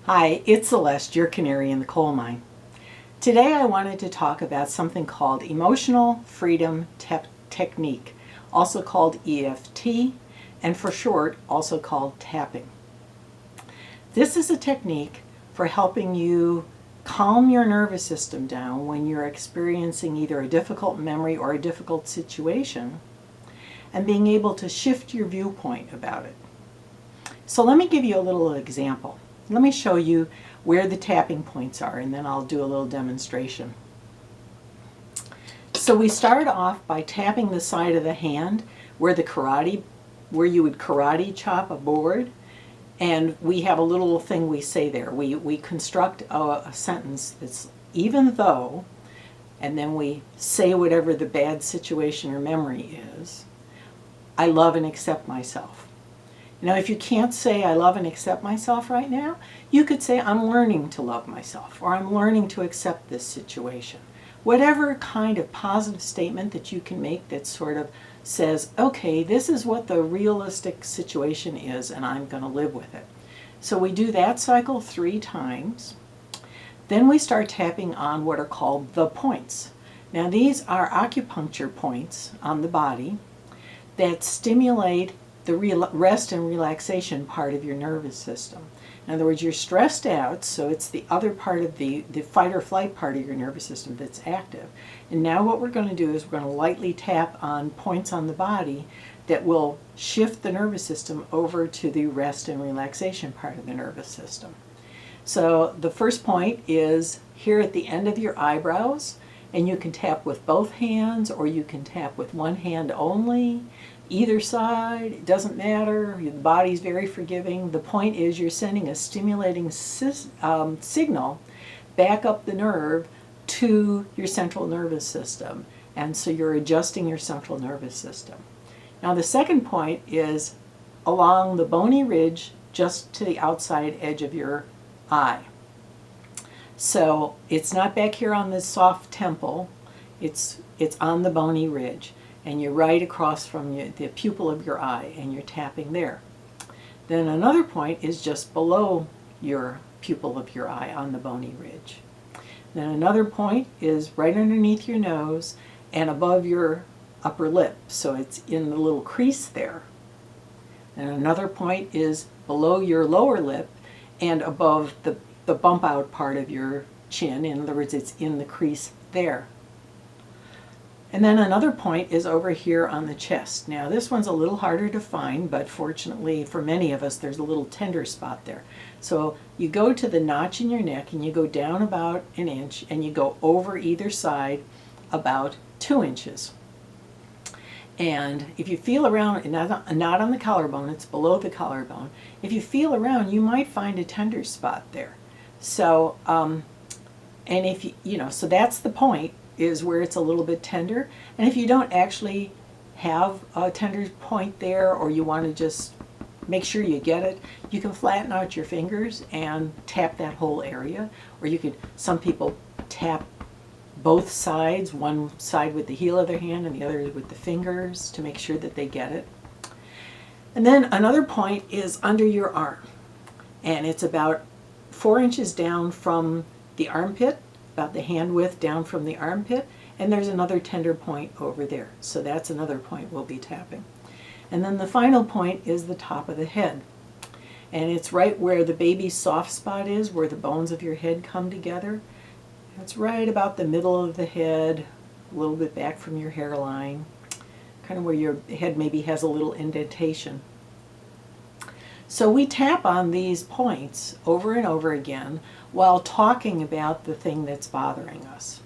Hi, it's Celeste, your canary in the coal mine. Today I wanted to talk about something called Emotional Freedom Technique, also called EFT, and for short, also called tapping. This is a technique for helping you calm your nervous system down when you're experiencing either a difficult memory or a difficult situation, and being able to shift your viewpoint about it. So let me give you a little example. Let me show you where the tapping points are, and then I'll do a little demonstration. So we start off by tapping the side of the hand where you would karate chop a board, and we have a little thing we say there. We construct a sentence that's even though, and then we say whatever the bad situation or memory is. I love and accept myself. Now, if you can't say, I love and accept myself right now, you could say, I'm learning to love myself, or I'm learning to accept this situation. Whatever kind of positive statement that you can make that sort of says, okay, this is what the realistic situation is, and I'm going to live with it. So we do that cycle 3 times. Then we start tapping on what are called the points. Now, these are acupuncture points on the body that stimulate the rest and relaxation part of your nervous system. In other words, you're stressed out, so it's the other part of the fight or flight part of your nervous system that's active. And now what we're going to do is we're going to lightly tap on points on the body that will shift the nervous system over to the rest and relaxation part of the nervous system. So the first point is here at the end of your eyebrows, and you can tap with both hands or you can tap with one hand only. Either side, it doesn't matter. The body's very forgiving. The point is you're sending a stimulating signal back up the nerve to your central nervous system. And so you're adjusting your central nervous system. Now the second point is along the bony ridge just to the outside edge of your eye. So it's not back here on this soft temple, it's on the bony ridge. And you're right across from the pupil of your eye, and you're tapping there. Then another point is just below your pupil of your eye on the bony ridge. Then another point is right underneath your nose and above your upper lip, so it's in the little crease there. And another point is below your lower lip and above the bump out part of your chin. In other words, it's in the crease there. And then another point is over here on the chest. Now this one's a little harder to find, but fortunately for many of us there's a little tender spot there. So you go to the notch in your neck and you go down about 1 inch and you go over either side about 2 inches. And if you feel around, not on the collarbone, it's below the collarbone. If you feel around, you might find a tender spot there. So, and if so that's the point, is where it's a little bit tender. And if you don't actually have a tender point there, or you want to just make sure you get it, you can flatten out your fingers and tap that whole area. Or you could, some people tap both sides, one side with the heel of their hand and the other with the fingers to make sure that they get it. And then another point is under your arm. And it's about 4 inches down from the armpit, about the hand width down from the armpit, and there's another tender point over there. So that's another point we'll be tapping. And then the final point is the top of the head. And it's right where the baby's soft spot is, where the bones of your head come together. It's right about the middle of the head, a little bit back from your hairline, kind of where your head maybe has a little indentation. So we tap on these points over and over again while talking about the thing that's bothering us.